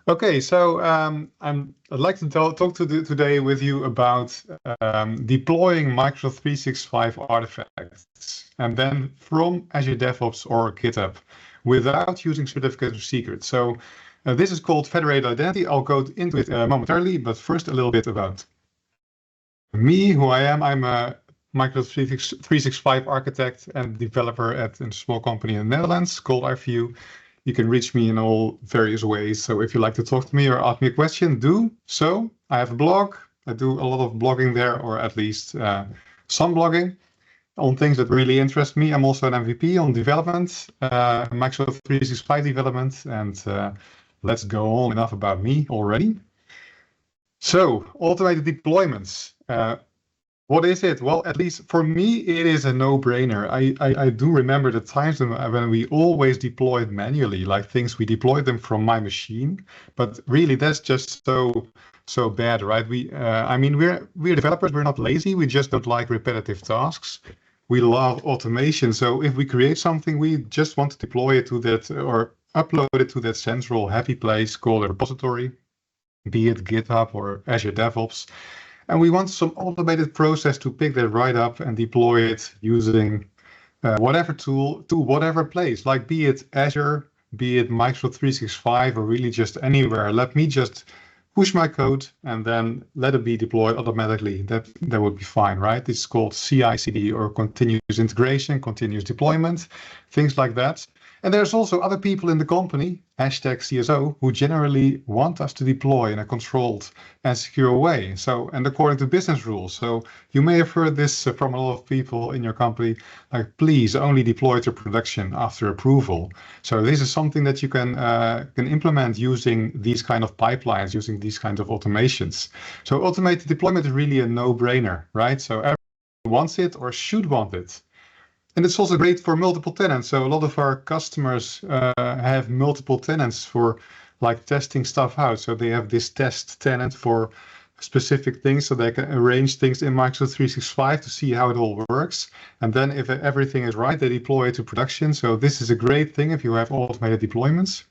Okay, so I'd like to talk today with you about deploying Microsoft 365 artifacts, and then from Azure DevOps or GitHub without using certificates or secrets. So this is called Federated Identity. I'll go into it momentarily, but first a little bit about me, who I am. I'm a Microsoft 365 architect and developer at a small company in the Netherlands called iView. You can reach me in all various ways. So if you'd like to talk to me or ask me a question, do so. I have a blog. I do a lot of blogging there, or at least some blogging on things that really interest me. I'm also an MVP on development, Microsoft 365 development. And let's go on. Enough about me already. So automated deployments. What is it? Well, at least for me, it is a no-brainer. I do remember the times when we always deployed manually, like things we deployed them from my machine. But really, that's just so bad, right? We're developers. We're not lazy. We just don't like repetitive tasks. We love automation. So if we create something, we just want to deploy it to that or upload it to that central happy place called a repository, be it GitHub or Azure DevOps. And we want some automated process to pick that right up and deploy it using whatever tool to whatever place, like be it Azure, be it Microsoft 365, or really just anywhere. Let me just push my code and then let it be deployed automatically. That would be fine, right? It's called CI/CD or continuous integration, continuous deployment, things like that. And there's also other people in the company, #CSO, who generally want us to deploy in a controlled and secure way. So, and according to business rules. So you may have heard this from a lot of people in your company, like, please only deploy to production after approval. So this is something that you can implement using these kind of pipelines, using these kinds of automations. So automated deployment is really a no-brainer, right? So everyone wants it or should want it. And it's also great for multiple tenants. So a lot of our customers have multiple tenants for like testing stuff out. So they have this test tenant for specific things so they can arrange things in Microsoft 365 to see how it all works. And then if everything is right, they deploy it to production. So this is a great thing if you have automated deployments,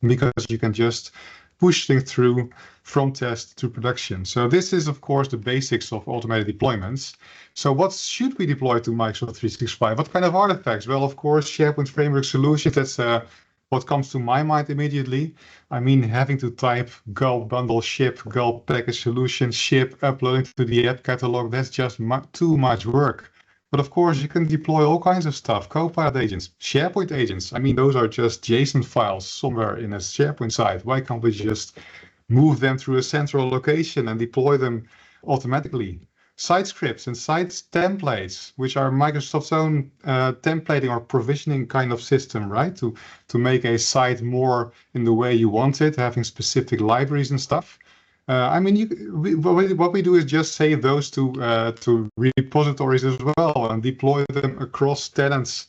because you can just push things through from test to production. So this is, of course, the basics of automated deployments. So what should we deploy to Microsoft 365? What kind of artifacts? Well, of course, SharePoint Framework solutions. That's what comes to my mind immediately. I mean, having to type gulp bundle ship, gulp package solution, ship, uploading to the app catalog, that's just too much work. But of course, you can deploy all kinds of stuff, Copilot agents, SharePoint agents. I mean, those are just JSON files somewhere in a SharePoint site. Why can't we just move them through a central location and deploy them automatically? Site scripts and site templates, which are Microsoft's own templating or provisioning kind of system, right? To make a site more in the way you want it, having specific libraries and stuff. I mean, what we do is just save those to repositories as well and deploy them across tenants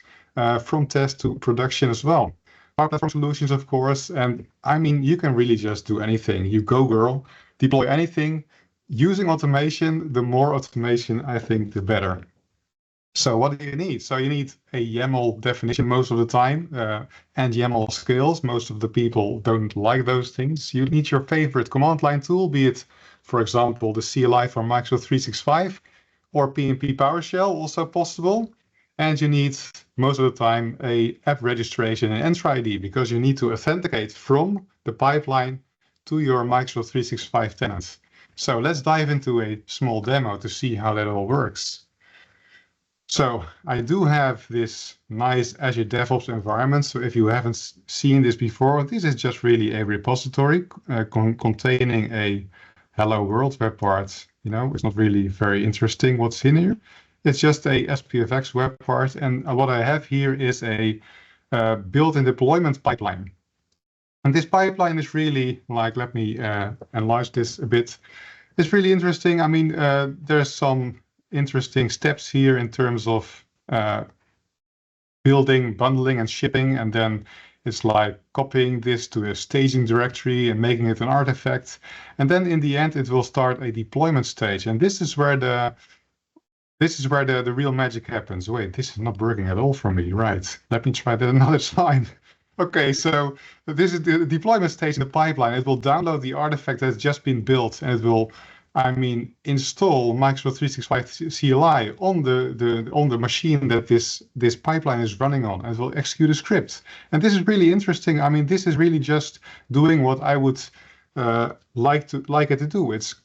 from test to production as well. Power Platform solutions, of course. And I mean, you can really just do anything. You go, girl, deploy anything. Using automation, the more automation, I think, the better. So what do you need? So you need a YAML definition most of the time and YAML skills. Most of the people don't like those things. You need your favorite command line tool, be it, for example, the CLI for Microsoft 365 or PnP PowerShell, also possible. And you need, most of the time, a app registration and Entra ID, because you need to authenticate from the pipeline to your Microsoft 365 tenants. So let's dive into a small demo to see how that all works. So I do have this nice Azure DevOps environment. So if you haven't seen this before, this is just really a repository containing a hello world web part. You know, it's not really very interesting what's in here. It's just a SPFX web part. And what I have here is a built-in deployment pipeline. And this pipeline is really like, let me enlarge this a bit. It's really interesting. I mean, there's some interesting steps here in terms of building, bundling, and shipping. And then it's like copying this to a staging directory and making it an artifact. And then in the end, it will start a deployment stage. And this is where the real magic happens. Wait, this is not working at all for me. Right. Let me try that another time. Okay, so this is the deployment stage in the pipeline. It will download the artifact that's just been built, and it will, install Microsoft 365 CLI on the machine that this pipeline is running on, and it will execute a script. And this is really interesting. I mean, this is really just doing what I would like it to do. It's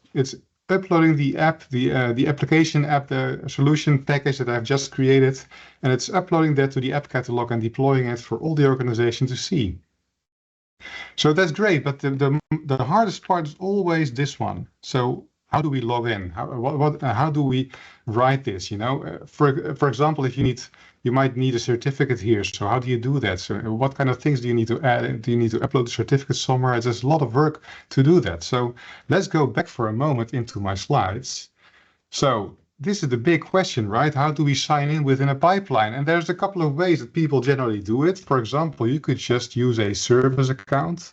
uploading the app, the application app, the solution package that I've just created, and it's uploading that to the app catalog and deploying it for all the organization to see. So that's great, but the hardest part is always this one. So how do we log in? How do we write this? You know, for example, if you might need a certificate here. So how do you do that? So what kind of things do you need to add? Do you need to upload the certificate somewhere? There's a lot of work to do that. So let's go back for a moment into my slides. So this is the big question, right? How do we sign in within a pipeline? And there's a couple of ways that people generally do it. For example, you could just use a service account,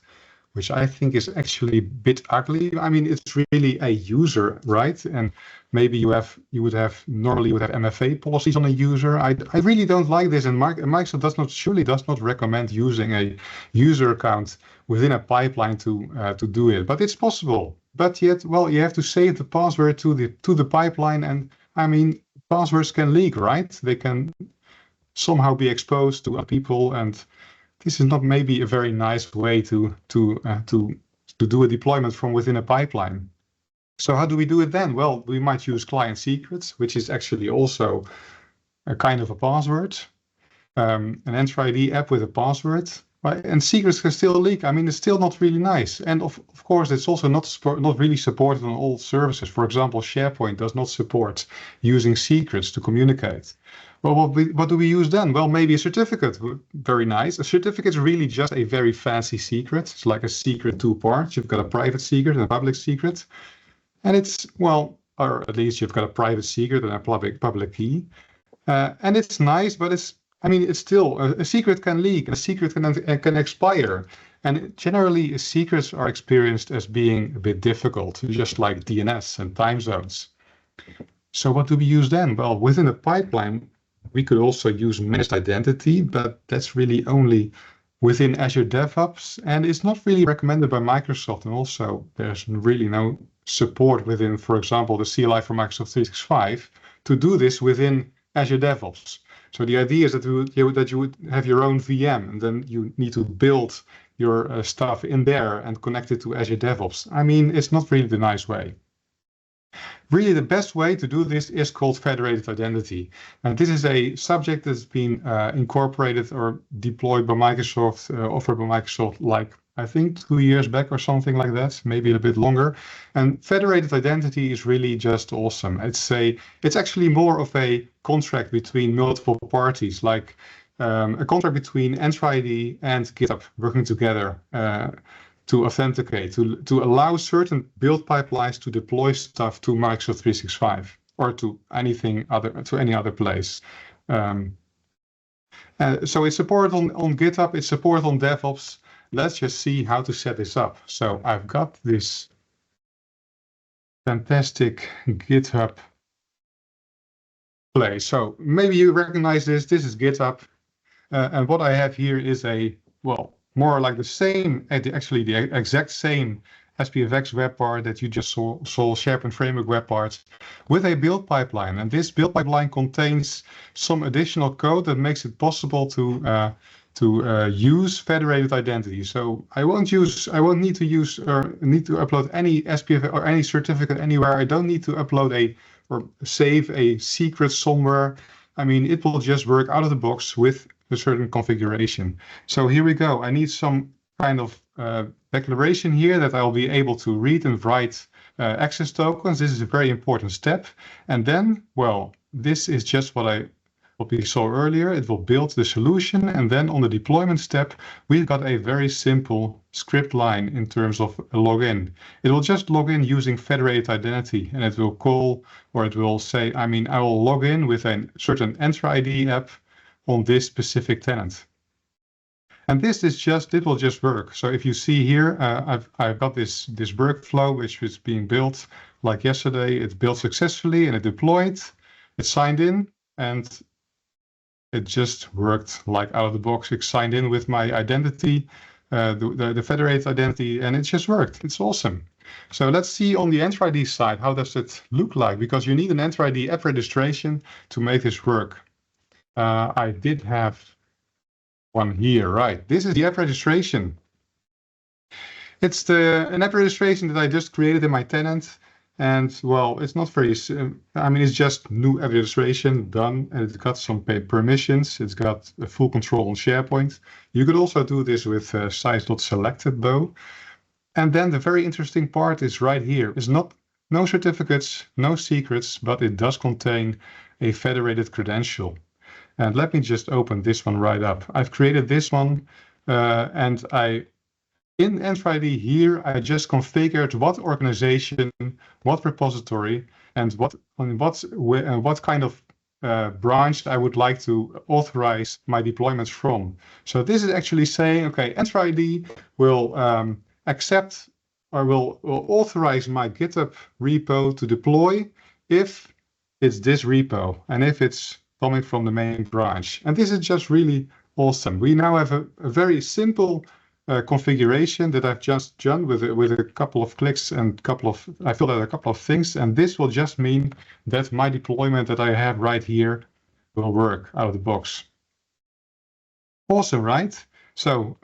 which I think is actually a bit ugly. I mean, it's really a user, right? And maybe you would have MFA policies on a user. I really don't like this, and Microsoft surely does not recommend using a user account within a pipeline to do it. But it's possible. But yet, well, you have to save the password to the pipeline, and I mean, passwords can leak, right? They can somehow be exposed to other people, and this is not maybe a very nice way to do a deployment from within a pipeline. So how do we do it then? Well, we might use client secrets, which is actually also a kind of a password, an Entra ID app with a password, right? And secrets can still leak. I mean, it's still not really nice. And of course, it's also not really supported on all services. For example, SharePoint does not support using secrets to communicate. Well, what do we use then? Well, maybe a certificate. Very nice. A certificate is really just a very fancy secret. It's like a secret two parts. You've got a private secret and a public secret. And it's, well, or at least you've got a private secret and a public key. And it's nice, but it's still, a secret can leak, a secret can expire. And generally, secrets are experienced as being a bit difficult, just like DNS and time zones. So what do we use then? Well, within a pipeline, we could also use managed identity, but that's really only within Azure DevOps, and it's not really recommended by Microsoft. And also, there's really no support within, for example, the CLI for Microsoft 365 to do this within Azure DevOps. So the idea is that you would have your own VM, and then you need to build your stuff in there and connect it to Azure DevOps. I mean, it's not really the nice way. Really, the best way to do this is called federated identity. And this is a subject that's been incorporated or deployed by Microsoft, offered by Microsoft, like I think 2 years back or something like that, maybe a bit longer. And federated identity is really just awesome. It's actually more of a contract between multiple parties, like a contract between Entra ID and GitHub working together to authenticate, to allow certain build pipelines to deploy stuff to Microsoft 365 or to any other place. So it's supported on GitHub, it's supported on DevOps. Let's just see how to set this up. So I've got this fantastic GitHub place. So maybe you recognize this. This is GitHub. And what I have here is more like the same, actually the exact same SPFX web part that you just saw SharePoint Framework web parts with a build pipeline. And this build pipeline contains some additional code that makes it possible to use federated identity. So I won't need to use or need to upload any SPF or any certificate anywhere. I don't need to upload or save a secret somewhere. I mean, it will just work out of the box with a certain configuration. So here we go. I need some kind of declaration here that I'll be able to read and write access tokens. This is a very important step. And then, well, this is just what we saw earlier. It will build the solution, and then on the deployment step, we've got a very simple script line in terms of a login. It will just log in using federated identity, and it will call, or it will say, I will log in with a certain Entra ID app on this specific tenant. And it will just work. So if you see here, I've got this workflow which is being built like yesterday. It built successfully and it deployed, it signed in, and it just worked like out of the box. It signed in with my identity, the federated identity, and it just worked. It's awesome. So let's see on the Entra ID side, how does it look like? Because you need an Entra ID app registration to make this work. I did have one here, right? This is the app registration. It's an app registration that I just created in my tenant. And well, it's not very, I mean, it's just new app registration done, and it's got some permissions. It's got a full control on SharePoint. You could also do this with size.selected though. And then the very interesting part is right here. It's no certificates, no secrets, but it does contain a federated credential. And let me just open this one right up. I've created this one, and in Entra ID here, I just configured what organization, what repository, and what kind of branch I would like to authorize my deployments from. So this is actually saying, okay, Entra ID will accept or will authorize my GitHub repo to deploy if it's this repo and if it's coming from the main branch. And this is just really awesome. We now have a very simple configuration that I've just done with a couple of clicks and I filled out a couple of things, and this will just mean that my deployment that I have right here will work out of the box. Awesome, right? So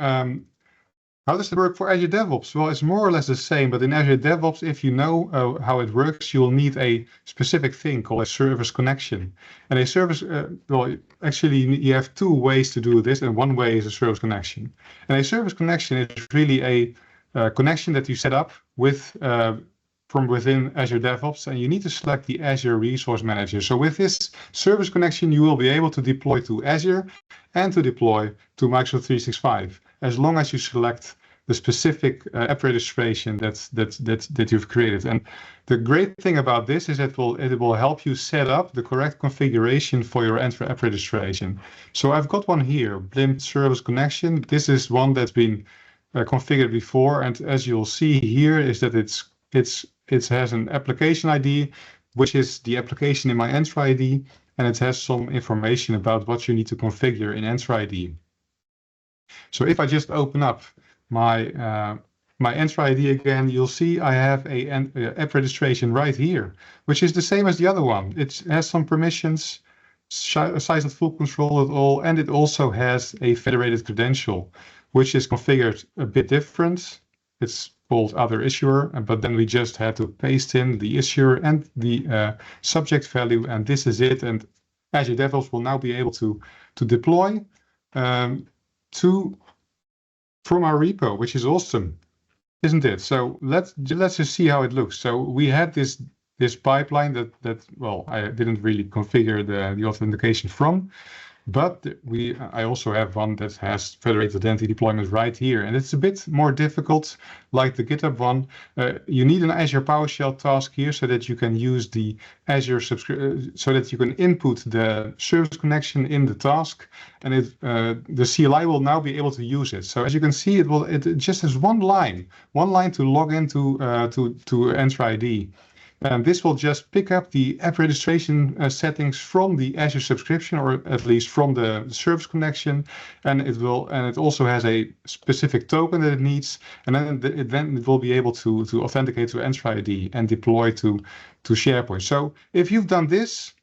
how does it work for Azure DevOps? Well, it's more or less the same, but in Azure DevOps, if you know how it works, you'll need a specific thing called a service connection. And a service, well, actually you have two ways to do this, and one way is a service connection. And a service connection is really a connection that you set up with from within Azure DevOps, and you need to select the Azure Resource Manager. So with this service connection, you will be able to deploy to Azure and to deploy to Microsoft 365, as long as you select the specific app registration that you've created. And the great thing about this is that it will help you set up the correct configuration for your Entra app registration. So I've got one here, Blimp Service Connection. This is one that's been configured before, and as you'll see here is that it has an application ID, which is the application in my Entra ID, and it has some information about what you need to configure in Entra ID. So if I just open up my Entra ID again, you'll see I have a app registration right here, which is the same as the other one. It has some permissions, size and full control of all, and it also has a federated credential, which is configured a bit different. It's called other issuer, but then we just had to paste in the issuer and the subject value, and this is it. And Azure DevOps will now be able to deploy from our repo, which is awesome, isn't it? So let's just see how it looks. So we had this pipeline that well, I didn't really configure the authentication from, but I also have one that has federated identity deployment right here, and it's a bit more difficult, like the GitHub one. You need an Azure PowerShell task here so that you can use the Azure so that you can input the service connection in the task, and the CLI will now be able to use it. So as you can see, it just has one line to log into to Entra ID. And this will just pick up the app registration settings from the Azure subscription, or at least from the service connection, and it also has a specific token that it needs, and then it will be able to authenticate to Entra ID and deploy to SharePoint. So if you've done this,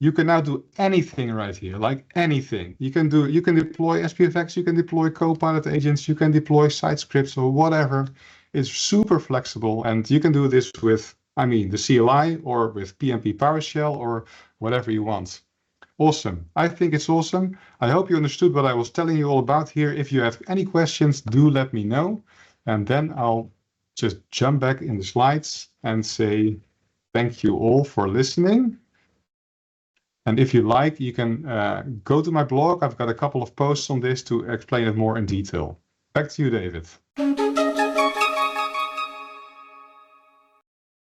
you can now do anything right here, like anything. You can deploy SPFX, you can deploy Copilot agents, you can deploy site scripts or whatever. It's super flexible, and you can do this with the CLI or with PnP PowerShell or whatever you want. Awesome. I think it's awesome. I hope you understood what I was telling you all about here. If you have any questions, do let me know. And then I'll just jump back in the slides and say thank you all for listening. And if you like, you can go to my blog. I've got a couple of posts on this to explain it more in detail. Back to you, David.